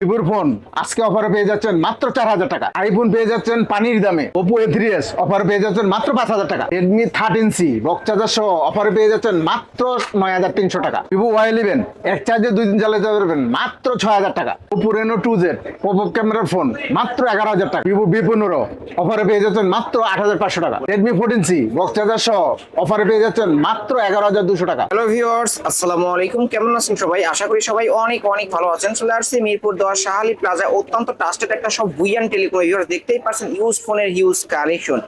ভিভোর ফোন আজকে অফারে পেয়ে যাচ্ছেন মাত্র 4,000 টাকা। আইফোন পেয়ে যাচ্ছেন পানির দামে। ওপো A3s অফারে পেয়ে যাচ্ছেন মাত্র 5,000 টাকা। রেডমি 13C বক্স চার্জার সহ অফারে পেয়ে যাচ্ছেন মাত্র 9,300 টাকা। ভিভো Y11 এক চার্জে 2 দিন চালাতে পারবেন মাত্র 6,000 টাকা। Oppo Reno 2Z pop up ক্যামেরার ফোন মাত্র 11,000 টাকা। ভিভো V15 অফারে পেয়ে যাচ্ছেন মাত্র 8,500 টাকা। রেডমি 14C বক্স চার্জার সহ অফারে পেয়ে যাচ্ছেন মাত্র 11,200 টাকা। হ্যালো ভিউয়ার্স, আসসালামু আলাইকুম। কেমন আছেন সবাই? আশা করি সবাই অনেক অনেক ভালো আছেন। চলে আসছি মিরপুর 10 শাহালি প্লাজা, অত্যন্ত ট্রাস্টেড একটা সব বুয়ান টেলিকম। ভিউয়ার্স দেখতেই পাচ্ছেন ইউজ ফোনের হিউজ কালেকশন।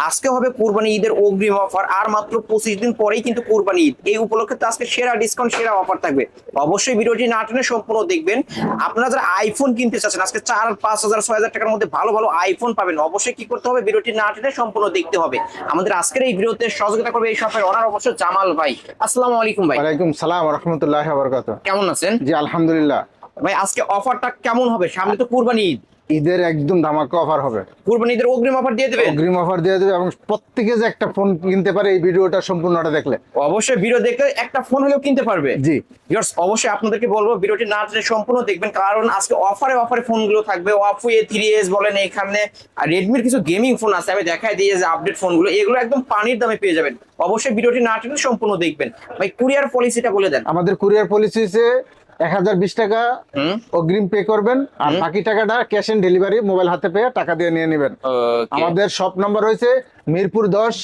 আজকে হবে কুরবানি ঈদের অগ্রিম অফার, আর মাত্র 25 দিন পরেই কিন্তু কুরবানি ঈদ। এই উপলক্ষে তো আজকে সেরা ডিসকাউন্ট, সেরা অফার থাকবে। অবশ্যই ভিডিওটি না টেনে সম্পূর্ণ দেখবেন। আপনারা যারা আইফোন কিনতে চাচ্ছেন আজকে 4, 5,000, 6,000 টাকার মধ্যে ভালো ভালো আইফোন পাবেন। অবশ্যই কি করতে হবে, ভিডিওটি না টেনে সম্পূর্ণ দেখতে হবে। আমাদের আজকের এই ভিডিওতে সহযোগিতা করবে এই শপের ওনার অবশ্যই জামাল ভাই। আসসালামু আলাইকুম ভাই। ওয়ালাইকুম সালাম ওয়া রাহমাতুল্লাহি ওয়া বারাকাতুহু। কেমন আছেন? জি আলহামদুলিল্লাহ। ভাই আজকে অফারটা কেমন হবে? সামনে তো কুরবানি ঈদ, ঈদের একদম ধামাকা অফার হবে। কুরবানি ঈদের অগ্রিম অফার দিয়ে দেবেন। অগ্রিম অফার দিয়ে দেবে এবং প্রত্যেকে যে একটা ফোন কিনতে পারে এই ভিডিওটা সম্পূর্ণটা দেখলে। অবশ্যই ভিডিও দেখে একটা ফোন হলেও কিনতে পারবে। জি ভিউয়ার্স অবশ্যই আপনাদেরকে বলবো ভিডিওটি না টেনে সম্পূর্ণ দেখবেন, কারণ আজকে অফারে অফারে ফোনগুলো থাকবে। Oppo A3s বলেন, এখানে আর রেডমির কিছু গেমিং ফোন আছে, আমি দেখাই দিই যে আপডেট ফোনগুলো, এগুলো একদম পানির দামে পেয়ে যাবেন। অবশ্যই ভিডিওটি না টেনে সম্পূর্ণ দেখবেন। ভাই কুরিয়ার পলিসিটা বলে দেন। আমাদের কুরিয়ার পলিসিতে 1,020 টাকা অগ্রিম পে করবেন আর বাকি টাকাটা ক্যাশ অন ডেলিভারি মোবাইল হাতে পেয়ে টাকা দিয়ে নিয়ে নেবেন। আমাদের শপ নাম্বার হয়েছে মিরপুর 10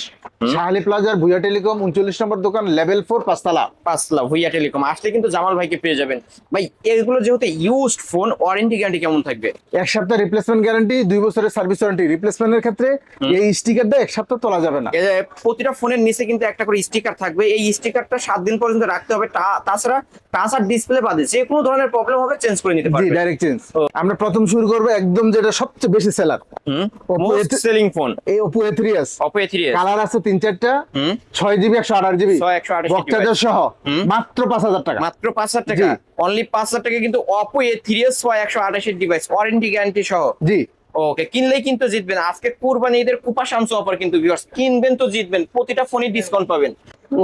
শাহালি প্লাজার ভুইয়া টেলিকম 39 নম্বর দোকান, লেভেল 4, 5 পাঁচলা ভুইয়া টেলিকম আসলে কিন্তু জামাল ভাইকে পেয়ে যাবেন। ভাই এগুলো যেহেতু ইউজড ফোন, ওয়ারেন্টি গ্যারান্টি কেমন থাকবে? 1 সপ্তাহ রিপ্লেসমেন্ট গ্যারান্টি, 2 বছরের সার্ভিস ওয়ারেন্টি। রিপ্লেসমেন্টের ক্ষেত্রে এই স্টিকারটা 1 সপ্তাহ তোলা যাবে না। প্রতিটা ফোনের নিচে কিন্তু একটা করে স্টিকার থাকবে। এই স্টিকারটা 7 দিন পর্যন্ত রাখতে হবে। তাছাড়া টাচ আর ডিসপ্লে বাদে যে কোনো ধরনের প্রবলেম হবে চেঞ্জ করে নিতে জি পারবে। Direct change. আমরা প্রথম শুরু করব একদম যেটা সবচেয়ে বেশি সেলার, মোস্ট সেলিং ফোন এই Oppo A3s। Oppo A3s colour আছে 3-4টা, 6GB 128GB 128GB box charger সহ মাত্র 5,000 টাকা। মাত্র 5,000 টাকা, অনলি 5,000 টাকা কিন্তু Oppo A3s 128 device, warranty guarantee সহ। জি ওকে, কিনলেই কিন্তু জিতবেন। আজকে কুরবানি ঈদের কুপা শামসু অফার কিন্তু ভিউয়ার্স, কিনবেন তো জিতবেন, প্রতিটা ফোনে ডিসকাউন্ট পাবেন।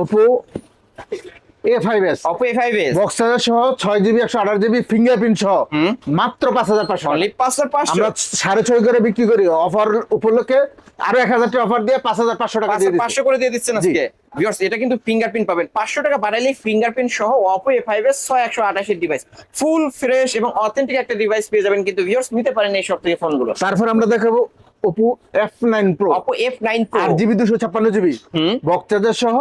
Oppo A5s Oppo A5s box charger সহ 6GB 128GB ফিঙ্গারপ্রিন্ট সহ মাত্র 5,500 অনলি 5,500। আমরা 6.5 করে বিক্রি করি। অফার উপলক্ষে আরো 1,000 টাকা অফার দিয়ে 5,500 টাকা দিয়ে দিচ্ছি। 500 করে দিয়ে দিচ্ছেন আজকে ভিউয়ার্স। এটা কিন্তু ফিঙ্গারপ্রিন্ট পাবেন 500 টাকা বাড়াইলে ফিঙ্গারপ্রিন্ট সহ Oppo A5s 128 device, full fresh এবং অথেন্টিক একটা ডিভাইস পেয়ে যাবেন কিন্তু ভিউয়ার্স। নিতে পারেন এই সব থেকে ফোনগুলো। তারপর আমরা দেখাবো Oppo F9 Pro Oppo F9 Pro 8GB 256GB box charger সহ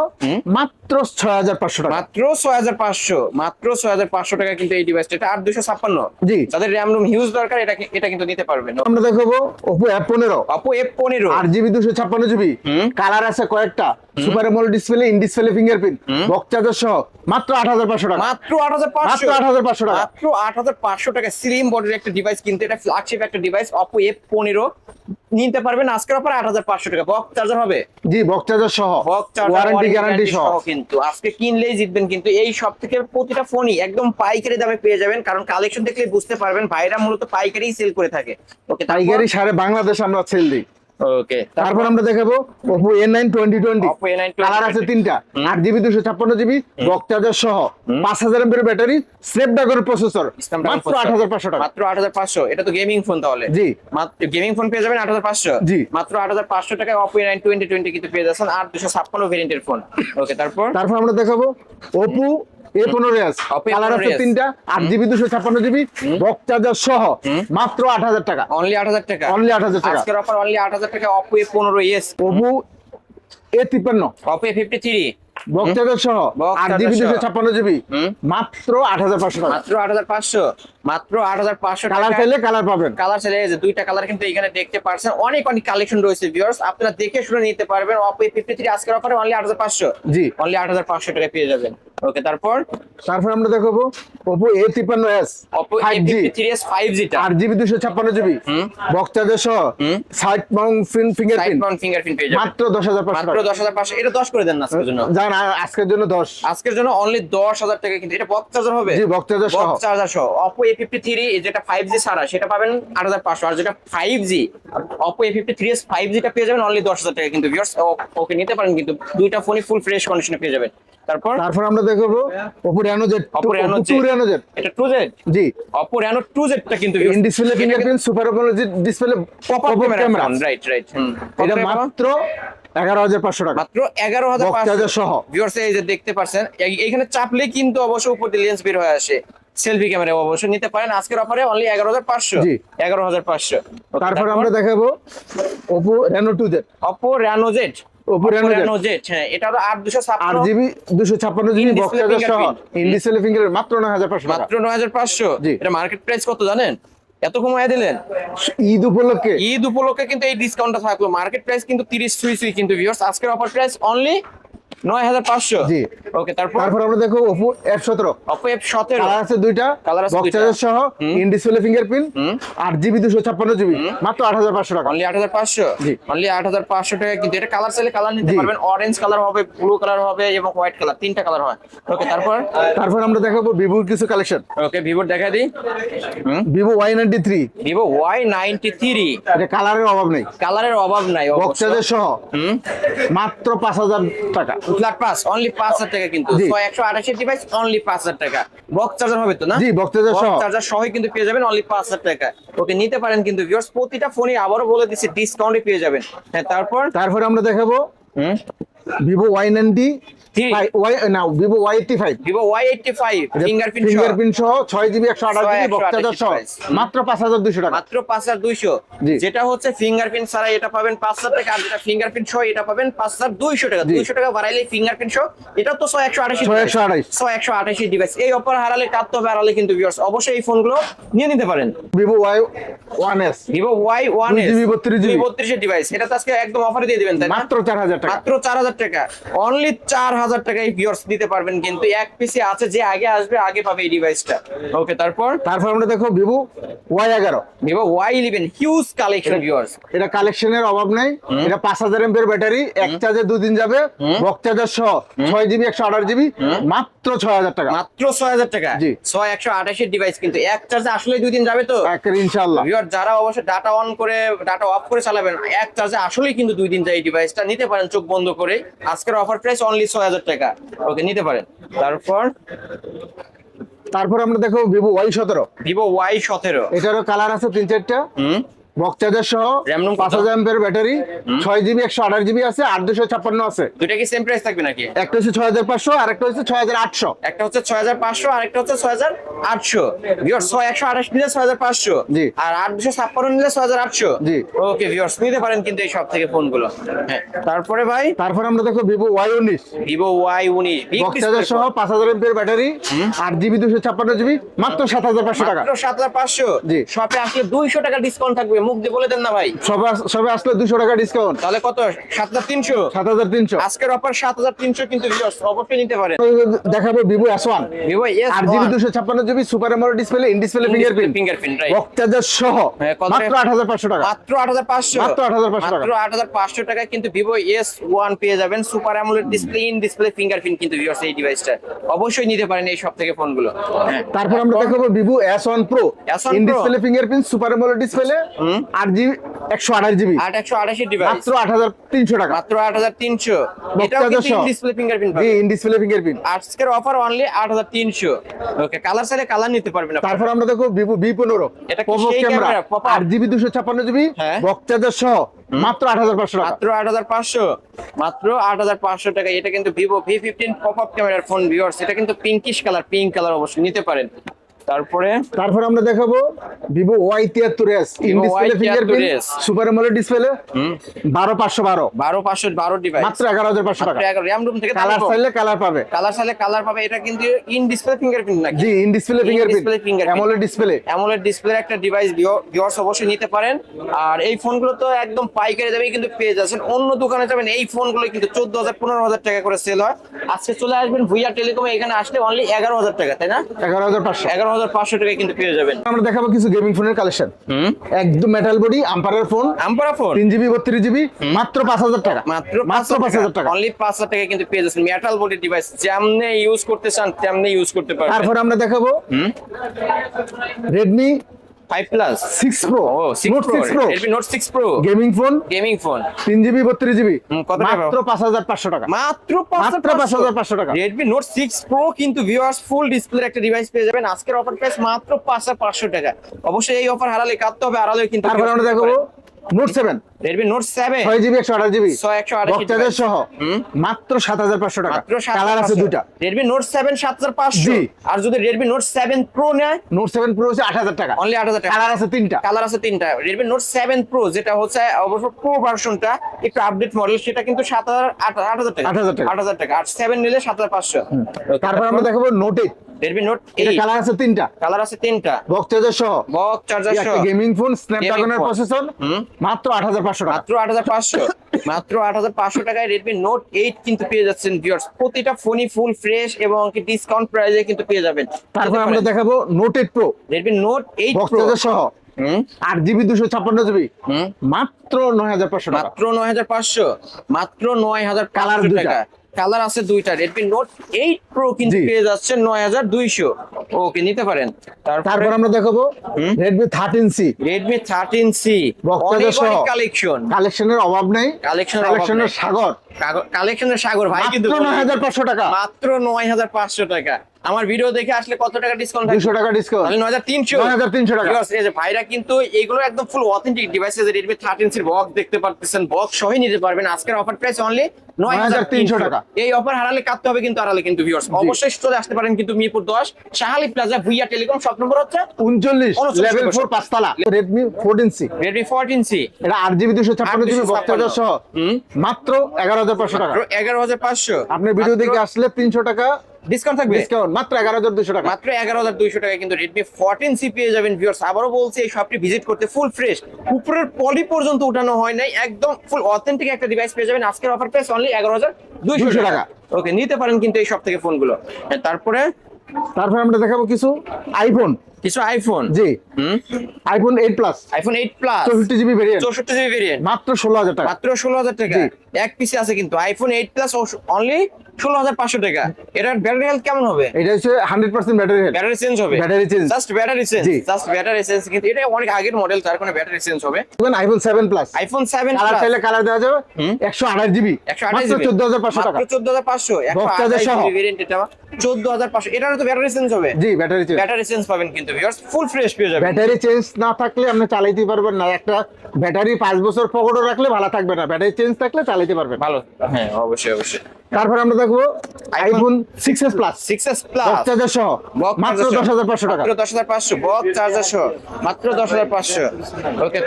মাত্র 6,500 টাকা। মাত্র 6,500, মাত্র 6,500 টাকা কিন্তু এই ডিভাইসটা। এটা 8,256। জি যাদের র‍্যাম রুম হিউজ দরকার এটা কিন্তু নিতে পারবেন। আমরা দেখাবো Oppo F15 Oppo F15 8GB 256GB colour আছে কয়েকটা, super AMOLED display, in display fingerprint box charger সহ মাত্র 8,500 টাকা। মাত্র 8,500, মাত্র 8,500 টাকা। মাত্র 8,500 টাকা স্লিম বডির একটা ডিভাইস কিন্তু এটা ফ্ল্যাগশিপ একটা ডিভাইস Oppo F15 নিতে পারবেন আজকের অফারে 8,500 টাকা। বক্স চার্জার হবে, জি বক্স চার্জার সহ বক্স চার্জার ওয়ারেন্টি গ্যারান্টি সহ কিন্তু আজকে কিনলেই জিতবেন কিন্তু। এই সব থেকে প্রতিটা ফোনই একদম পাইকারি দামে পেয়ে যাবেন, কারণ কালেকশন দেখলেই বুঝতে পারবেন ভাইরা মূলত পাইকারি সেল করে থাকে। ওকে, পাইকারি সারা বাংলাদেশ আমরা সেল দিই। ওকে, তারপর আমরা দেখাবো Oppo A9 2020 Oppo A9 colour আছে 3টা, 8GB 256GB বক্স চার্জার সহ 5,000 mAh ব্যাটারি, স্ন্যাপড্রাগন প্রসেসর মাত্র 8,500 টাকা। মাত্র 8,500। এটা তো গেমিং ফোন তাহলে। জি মাত্র গেমিং ফোন পেয়ে যাবেন 8,500। জি মাত্র 8,500 টাকায় Oppo A9 2020 কিন্তু পেয়ে যাচ্ছেন 8,256 ভেরিয়েন্টের ফোন। ওকে, তারপর আমরা দেখাবো Oppo A15s Oppo কালার আছে A15s 3টা, 8GB 256GB বক্স চার্জার সহ মাত্র 8,000 টাকা। অনলি 8,000 টাকা, অনলি 8,000 টাকা। আজকের অফার অনলি 8,000 টাকা। Oppo A15s, Oppo A53 Oppo A53 box charger সহ বক্স 8GB চার্জার সহ। 256GB মাত্র 8,500 টাকা। মাত্র 8,500, মাত্র 8,500 কালার টাকা। চাইলে কালার পাবেন। কালার চাইলে এই যে দুইটা কালার কিন্তু এখানে দেখতে পাচ্ছেন। অনেক অনেক কালেকশন রয়েছে ভিউয়ার্স, আপনারা দেখে শুনে নিতে পারবেন। Oppo A53 আজকের অফারে অনলি 8,500। জি অনলি 8,500 টাকা পেয়ে যাবেন। ওকে, তারপর আমরা দেখাবো Oppo A53s Oppo 5G A53s 5G টা 8GB 256GB বক্স চার্জার সহ side Mount side fingerprint Mount fingerprint পেয়ে যাবেন মাত্র 10,500 মাত্র টাকা। 10,500। এটা 10 করে দেন না আজকের জন্য। আজকের জন্য 10। আজকের জন্য অনলি 10,000 টাকা কিন্তু এটা বক্স চার্জার হবে। জি, বক্স চার্জার সহ। বক্স চার্জার সহ Oppo A53 যেটা 5G ছাড়া সেটা পাবেন 8,500, আর যেটা 5G Oppo A53s 5G টা পেয়ে যাবেন অনলি 10,000 টাকা কিন্তু ভিউয়ার্স। ওকে নিতে পারেন কিন্তু দুইটা ফোনই ফুল ফ্রেশ কন্ডিশনে পেয়ে যাবেন। তারপর আমরা দেখবো Oppo Reno Z, Oppo Reno Z। 2 Reno Z। এটা 2Z, জি, Oppo Reno 2Z টা কিন্তু in display fingerprint, super AMOLED display, pop up camera, right. এটা মাত্র 11,500 টাকা, মাত্র 11,500 বক্স চার্জার সহ। ভিউয়ার্স এই যে দেখতে পাচ্ছেন এইখানে চাপলে কিন্তু অবশ্যই উপর দিয়ে লেন্স বের হয়ে আসে। সেলফি ক্যামেরা অবশ্যই নিতে পারেন আজকের অফারে অনলি 11,500। জি, 11,500। তারপর আমরা দেখাবো Oppo Reno 2Z। Oppo Reno Z, Oppo Reno Z, হ্যাঁ এটা হলো 8,256 8GB 256GB In box display charger সহ, fingerprint। ইন ডিসপ্লে ফিঙ্গারপ্রিন্ট, মাত্র 9,500 টাকা। মাত্র 9,500। জি। এটা মার্কেট প্রাইস কত জানেন? এত কমায় দিলেন ঈদ উপলক্ষে। ঈদ উপলক্ষে কিন্তু এই ডিসকাউন্টটা থাকলো। মার্কেট প্রাইস কিন্তু 30 সুই কিন্তু ভিউয়ার্স আজকের অফার প্রাইস অনলি 9,500। জি। ওকে, তারপর আমরা দেখো Oppo F17। Oppo F17 colour আছে দুইটা, কালার আছে বক্স দুইটা। চার্জার সহ, in display fingerprint, 8GB 256GB, মাত্র 8,500 টাকা। অনলি 8,500। জি। অনলি 8,500 টাকা কিন্তু এটা কালার চাইলে কালার নিতে জি। পারবেন। অরেঞ্জ কালার হবে, ব্লু কালার হবে এবং হোয়াইট কালার, তিনটা কালার হয়। ওকে, তারপর আমরা দেখাবো ভিভোর কিছু কালেকশন। ওকে ভিভোর দেখা দিই। ভিভো Y93, ভিভো Y93, এটা কালারের অভাব নেই, কালারের অভাব নাই বক্স চার্জার সহ, মাত্র 5,000 টাকা। ফ্ল্যাট পাস অনলি 5,000 টাকা কিন্তু। জি। 128 ডিভাইস অনলি 5,000 টাকা। বক্স চার্জার হবে তো না? জি, বক্স চার্জার সহ। বক্স চার্জার সহই কিন্তু পেয়ে যাবেন অনলি 5,000 টাকা। ওকে নিতে পারেন কিন্তু ভিউয়ার্স প্রতিটা ফোনে আবারও বলে দিচ্ছি ডিসকাউন্টে পেয়ে যাবেন। হ্যাঁ, তারপর আমরা দেখাবো ভিভো Y90, জি। Vivo Y85, Vivo Y85 fingerprint সহ, ফিঙ্গারপ্রিন্ট সহ 6GB 128GB বক্স চার্জার সহ, 128 মাত্র 5,200 টাকা। মাত্র 5,200। জি। যেটা হচ্ছে ফিঙ্গারপ্রিন্ট ছাড়া এটা পাবেন 5,000 টাকা, আর যেটা ফিঙ্গারপ্রিন্ট সহ এটা পাবেন 5,200 টাকা। জি। 200 টাকা বাড়াইলে ফিঙ্গারপ্রিন্ট সহ এটা তো 128 128 ডিভাইস। এই অফার হারালে কাটতে হবে, হারালে কিন্তু ভিউয়ার্স অবশ্যই এই ফোনগুলো নিয়ে নিতে পারেন। Vivo Y1s, Vivo Y1s 2GB 32GB 32 device, এটা তো আজকে একদম অফারে দিয়ে দিবেন তাই না? মাত্র 4,000 টাকা। মাত্র 4,000 টাকা, অনলি 4,000 টাকায় ভিউয়ার্স দিতে পারবেন কিন্তু। এক পিসে আছে, যে আগে আসবে আগে পাবে এই ডিভাইসটা। ওকে, তারপর আমরা দেখো Vivo Y11, Vivo Y11 huge collection viewers. এটা কালেকশনের অভাব নাই, এটা 5,000 এমপির ব্যাটারি, এক চার্জে 2 দিন যাবে, বক্স চার্জার সহ, 6GB 128GB, মাত্র 6,000 টাকা। মাত্র 6,000 টাকা। জি। 128 ডিভাইস কিন্তু এক চার্জে আসলে 2 দিন যাবে তো ইনশাআল্লাহ। ভিউয়ার যারা অবশ্যই ডাটা অন করে ডাটা অফ করে চালাবেন, এক চার্জে আসলেই কিন্তু 2 দিন যায় এই ডিভাইসটা। নিতে পারেন চোখ বন্ধ করে। আজকের অফার প্রাইস অনলি 6,000 টাকা। ওকে, নিতে পারেন। তারপর আমরা দেখো ভিভো Y17, ভিভো Y17, এটারও কালার আছে 3-4টা, বক্স চার্জার সহ, RAM ROM কত? 5,000 এমপির ব্যাটারি, 6GB 128GB আছে, 8,256 আছে। দুইটা কি সেম প্রাইস থাকবে নাকি? একটা হচ্ছে 6,500 আর একটা হচ্ছে 6,800। একটা হচ্ছে 6,500 আর একটা হচ্ছে 6,800। ভিউয়ার্স 128 নিলে 6,500, জি। আর 8,256 নিলে 6,800। জি। ওকে ভিউয়ার্স নিতে পারেন কিন্তু এই সব থেকে ফোনগুলো। হ্যাঁ, তারপরে ভাই আমরা দেখো Vivo Y19, Vivo Y19 big box charger সহ, 5,000 এমপির ব্যাটারি, 8GB 256GB, মাত্র 7,500 টাকা। মাত্র 7,500। জি। শপে আসলে 200 টাকা ডিসকাউন্ট থাকবে, মুখ দিয়ে বলে দেন না ভাই। সবে আসলে 200 টাকা ডিসকাউন্ট, তাহলে কত? 7,300। 7,300। আজকের অফার 7,300 কিন্তু ভিউয়ার্স অবশ্যই নিতে পারেন। দেখাবো Vivo S1, Vivo S1 8GB 256GB, super AMOLED display, in display fingerprint, right. Box charger সহ, হ্যাঁ, কত মাত্র 8,500 টাকা। মাত্র 8,500। মাত্র 8,500 টাকা। মাত্র 8,500 টাকায় কিন্তু ভিভো S1 পেয়ে যাবেন, super AMOLED display, in display fingerprint কিন্তু ভিউয়ার্স এই ডিভাইসটা অবশ্যই নিতে পারেন এই সব থেকে ফোনগুলো। হ্যাঁ, আমরা দেখাবো Vivo S1 Pro, S1 in Pro, display fingerprint, super AMOLED display, 8GB 128GB, 8,128 device, মাত্র 8,300 টাকা। মাত্র 8,300। এটাও চার্জার কিন্তু ইন সহ। ডিসপ্লে ফিঙ্গারপ্রিন্ট জি, পাবেন। In display fingerprint. আজকের অফার অনলি 8,300। ওকে, কালার চাইলে কালার নিতে পারবেন আপনারা। আমরা দেখো ভিভো V15, এটা কি পপ-আপ সেই camera, camera, pop-up? 8GB 256GB, হ্যাঁ। বক্স চার্জার সহ, মাত্র 8,500 টাকা। মাত্র 8,500। মাত্র 8,500 টাকা। এটা কিন্তু ভিভো V15 পপ-আপ ক্যামেরার ফোন ভিউয়ার্স। এটা কিন্তু পিঙ্কিশ কালার, পিঙ্ক কালার অবশ্যই নিতে পারেন। তারপরে আমরা দেখাবো Vivo Y73s, in Vivo display fingerprint, Y73s, super AMOLED display, 12,512, 12,512 device, মাত্র 11,500 টাকা। RAM রুম থেকে কালার চাইলে কালার পাবে, কালার চাইলে কালার পাবে। এটা কিন্তু ইন ডিসপ্লে ফিঙ্গারপ্রিন্ট নাকি? জি, in display display fingerprint, fingerprint। AMOLED display. AMOLED ডিসপ্লের একটা ডিভাইস ভিউয়ার্স অবশ্যই নিতে পারেন। আর এই ফোনগুলো তো একদম পাইকারি দামে কিন্তু পেয়ে যাচ্ছেন। অন্য দোকানে যাবেন এই ফোনগুলো কিন্তু 14,000 15,000 টাকা করে সেল হয়। আজকে চলে আসবেন ভুইয়া টেলিকমে, এখানে আসলে অনলি 11,000 টাকা, তাই না? 11,500। 11,500 টাকায় কিন্তু পেয়ে যাবেন। আমরা দেখাবো কিছু গেমিং ফোনের কালেকশন। হুম, একদম মেটাল বডি আম্পারের ফোন, আম্পারা ফোন 3GB 32GB, মাত্র 5,000 টাকা। মাত্র মাত্র 5,000 টাকা। অনলি 5,000 টাকায় কিন্তু পেয়ে যাচ্ছেন মেটাল বডি ডিভাইস, যেমনে ইউজ করতে চান তেমনি ইউজ করতে পারবেন। তারপর আমরা দেখাবো হুম, Redmi 5 প্লাস 6 Pro, ও 6 Note Pro, 6 Pro, Redmi Note 6 Pro gaming phone, gaming phone 3GB 32GB, কত টাকা? মাত্র 5,500 টাকা। মাত্র মাত্র 5,500 টাকা। Redmi Note 6 Pro কিন্তু ভিউয়ার্স ফুল ডিসপ্লের একটা ডিভাইস পেয়ে যাবেন। আজকের অফার প্রাইস মাত্র 5,500 টাকা। অবশ্যই এই অফার হারালে কাটতে হবে, হারালে কিন্তু তারপর আমরা দেখাবো Note 7, Redmi Note 7 6GB 128GB, 128GB box charger সহ হুম। মাত্র 7,500 টাকা। মাত্র কালার আছে 2টা। Redmi Note 7 7,500 জি। আর যদি Redmi Note 7 Pro নেয় Note 7 Pro হচ্ছে 8,000 টাকা। অনলি 8,000 টাকা। কালার আছে 3টা। কালার আছে 3টা। Redmi Note 7 Pro যেটা হচ্ছে অবশ্য প্রো ভার্সনটা একটু আপডেট মডেল, সেটা কিন্তু 8,000 টাকা। 8,000 টাকা। 8,000 টাকা। আর 7 নিলে 7,500। তারপর আমরা দেখাবো Note 8, Redmi Note এটা 8 কালার আছে 3টা, কালার আছে 3টা। বক্স চার্জার সহ, বক্স চার্জার সহ গেমিং ফোন, স্ন্যাপড্রাগনের phone। প্রসেসর, হুম। মাত্র 8,500 টাকা। মাত্র 8,500 মাত্র 8,500 টাকায় Redmi Note 8 কিন্তু পেয়ে যাচ্ছেন ভিউয়ার্স। প্রতিটা ফোনই ফুল ফ্রেশ এবং ডিসকাউন্ট প্রাইসে কিন্তু পেয়ে যাবেন। তারপর আমরা দেখাবো Note 8 Pro, Redmi Note 8 box Pro charger সহ, হুম 8GB 256GB, হুম মাত্র 9,500 টাকা। মাত্র 9,500 মাত্র 9,500 কালার টাকা। কালার আছে 2টা। Redmi Note 8 Pro কিন্তু জি। পেয়ে যাচ্ছেন 9,200। ওকে, নিতে পারেন। তারপর আমরা দেখাবো Redmi 13C, Redmi 13C box অনেক চার্জার সহ, কালেকশন কালেকশনের অভাব নেই, কালেকশনের সাগর, কালেকশনের সাগর ভাই, কিন্তু মাত্র 9,500 টাকা। মাত্র 9,500 টাকা। আমার ভিডিও দেখে আসলে কত টাকা ডিসকাউন্ট 200 টাকা ডিসকাউন্ট, তাহলে 9,300 9,300 টাকা। Viewers, এই যে ভাইরা কিন্তু এগুলো একদম ফুল অথেন্টিক ডিভাইস। Redmi 13C এর বক্স দেখতে পারতেছেন, বক্স সহই নিতে পারবেন। আজকের অফার প্রাইস অনলি 9,300 টাকা। এই অফার হারালে কাটতে হবে, কিন্তু হারালে কিন্তু ভিউয়ার্স অবশ্যই চলে আসতে পারেন কিন্তু Mirpur 10 Shahali plaza Bhuiya telecom, shop number হচ্ছে 39, লেভেল 4 পাঁচতলা। Redmi 14C, Redmi 14C এটা 8GB 256GB, বক্স চার্জার সহ, মাত্র 11,500 টাকা। 11,500 আপনার ভিডিও দেখে আসলে 300 টাকা ডিসকাউন্ট থাকবে। ডিসকাউন্ট, মাত্র 11,200 টাকা। মাত্র 11,200 টাকা কিন্তু Redmi 14C পেয়ে যাবেন ভিউয়ার্স। আবারও বলছি, এই শপটি ভিজিট করতে ফুল ফ্রেশ, উপরের পলি পর্যন্ত উঠানো হয় নাই, একদম ফুল অথেন্টিক একটা ডিভাইস পেয়ে যাবেন। আজকের অফার প্রাইস অনলি 11,200 টাকা। ওকে, নিতে পারেন কিন্তু এই শপ থেকে ফোনগুলো। তারপরে আমরা দেখাবো কিছু আইফোন। কিছু আইফোন জি, iPhone 8 plus, iPhone 8 plus 64GB variant, 64GB variant মাত্র 16,000 টাকা। মাত্র 16,000 টাকা। জি। এক পিসে আছে কিন্তু আইফোন 8 প্লাস অনলি 16,500 টাকা। এটার ব্যাটারি হেলথ কেমন হবে? এটা হচ্ছে 100% ব্যাটারি হেলথ। ব্যাটারি চেঞ্জ হবে, battery change, just battery change, জি। Just battery change. কিন্তু এটা অনেক আগের মডেল, তার কোনো ব্যাটারি চেঞ্জ হবে। IPhone 7 plus, iPhone 7 colour plus চাইলে কালার দেওয়া যাবে, 128GB, মাত্র 14,500 টাকা। মাত্র 14,500 বক্স চার্জার সহ। ভেরিয়েন্ট এটা 14,500। এটারও তো ব্যাটারি চেঞ্জ হবে। জি, ব্যাটারি চেঞ্জ। ব্যাটারি চেঞ্জ পাবেন কিন্তু ভিউয়ার্স, ফুল ফ্রেশ পেয়ে যাবেন। ব্যাটারি চেঞ্জ না থাকলে আপনি চালাইতে পারবেন না। একটা ব্যাটারি 5 বছর পকেটে রাখলে ভালো থাকবে না, ব্যাটারি চেঞ্জ থাকলে চালাইতে পারবেন। ভালো, হ্যাঁ অবশ্যই অবশ্যই। তারপর আমরা দেখবো iPhone 6s plus, 6s plus box charger সহ, মাত্র 10,500 টাকা। মাত্র 10,500 বক্স চার্জার সহ, মাত্র 10,500। ওকে,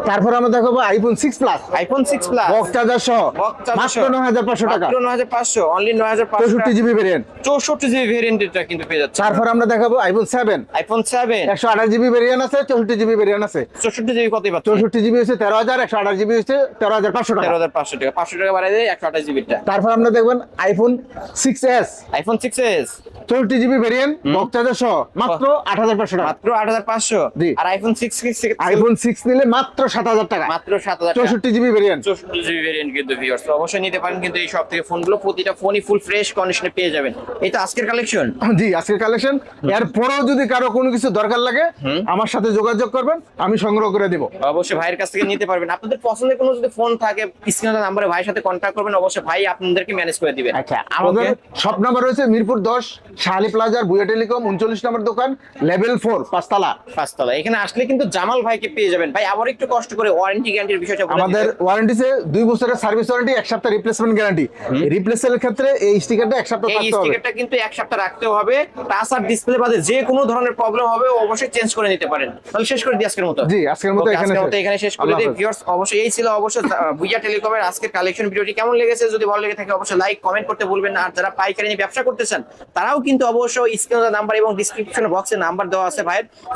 তারপর আমরা দেখাবো iPhone 6 plus, iPhone 6 plus box charger সহ, বক্স চার্জার মাত্র সহ, 9,500 টাকা। মাত্র 9,500, অনলি 9,500 64GB ভেরিয়েন্ট। 64GB ভেরিয়েন্টটা কিন্তু পেয়ে যাচ্ছে। তারপর আমরা দেখাবো আইফোন 7, আইফোন 7 128GB ভেরিয়েন্ট আছে, 64GB ভেরিয়েন্ট আছে। 64GB কতই পাচ্ছেন? 64GB হচ্ছে 13,000, 128GB হচ্ছে 13,500 টাকা। 13,500 টাকা, 500 টাকা বাড়াই দেয় 128GB টা। তারপর আমরা দেখবেন iPhone 6s, iPhone 6s 64GB variant, box charger সহ, মাত্র 8,500 টাকা। মাত্র 8,500। জি। আর আইফোন 6 আইফোন 6 নিলে মাত্র 7,000 টাকা, মাত্র 7,000 টাকা। 64GB variant. 64GB ভেরিয়েন্ট কিন্তু ভিউয়ার্স, তো অবশ্যই নিতে পারেন কিন্তু এই সব থেকে ফোনগুলো। প্রতিটা ফোনই ফুল ফ্রেশ কন্ডিশনে পেয়ে যাবেন। এই তো আজকের কালেকশন। জি, আজকের কালেকশন। এরপরেও যদি কারো কোনো কিছু দরকার লাগে আমার সাথে যোগাযোগ করবেন, আমি সংগ্রহ করে দেব। অবশ্যই ভাইয়ের কাছ থেকে নিতে পারবেন। আপনাদের পছন্দের কোনো যদি ফোন থাকে স্ক্রিনে নাম্বারে ভাইয়ের সাথে কন্ট্যাক্ট করবেন, অবশ্যই ভাই আপনাদেরকে ম্যানেজ করে দিবেন। আচ্ছা, আমাদের শপ নাম্বার রয়েছে মিরপুর 10 শাহালি প্লাজার ভুইয়া টেলিকম, 39 নম্বর দোকান, লেভেল 4 পাঁচতলা। পাঁচতলা। এখানে আসলে কিন্তু জামাল ভাইকে পেয়ে যাবেন। ভাই আবার একটু কষ্ট করে ওয়ারেন্টি গ্যারান্টির বিষয়টা বলে আমাদের দিবেন। ওয়ারেন্টিতে 2 বছরের সার্ভিস ওয়ারেন্টি, 1 সপ্তাহ রিপ্লেসমেন্ট গ্যারান্টি। রিপ্লেসের ক্ষেত্রে এই স্টিকারটা 1 সপ্তাহ এই থাকতে হবে। স্টিকারটা কিন্তু 1 সপ্তাহ রাখতে হবে। টাচ আর ডিসপ্লে বাদে যে কোনো ধরনের প্রবলেম হবে অবশ্যই চেঞ্জ করে নিতে পারেন। তাহলে শেষ করে দিই আজকের মতো। জি, আজকের মতো Okay, এখানে আজকের মতো শেষ। এখানে শেষ করে আল্লাহ দিই। হাফেজ। ভিউয়ার্স অবশ্যই এই ছিল অবশ্যই ভুইয়া টেলিকমের আজকের কালেকশন। ভিডিওটি কেমন লেগেছে যদি ভালো লেগে থাকে অবশ্যই লাইক কমেন্ট করতে ভুলবেন না। আর যারা পাইকারি নিয়ে ব্যবসা করতেছেন তারাও কিন্তু অবশ্যই স্ক্রিনে নাম্বার এবং ডিসক্রিপশন বক্সে নাম্বার দেওয়া আছে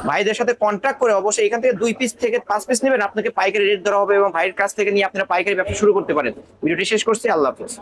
ভাইদের সাথে কন্ট্যাক্ট করে অবশ্যই এখান থেকে 2 পিস থেকে 5 পিস নেবেন, আপনাকে পাইকারি রেট দেওয়া হবে এবং ভাইয়ের কাছ থেকে নিয়ে আপনারা পাইকারি ব্যবসা শুরু করতে পারেন। ভিডিওটি শেষ করছি, আল্লাহ হাফেজ।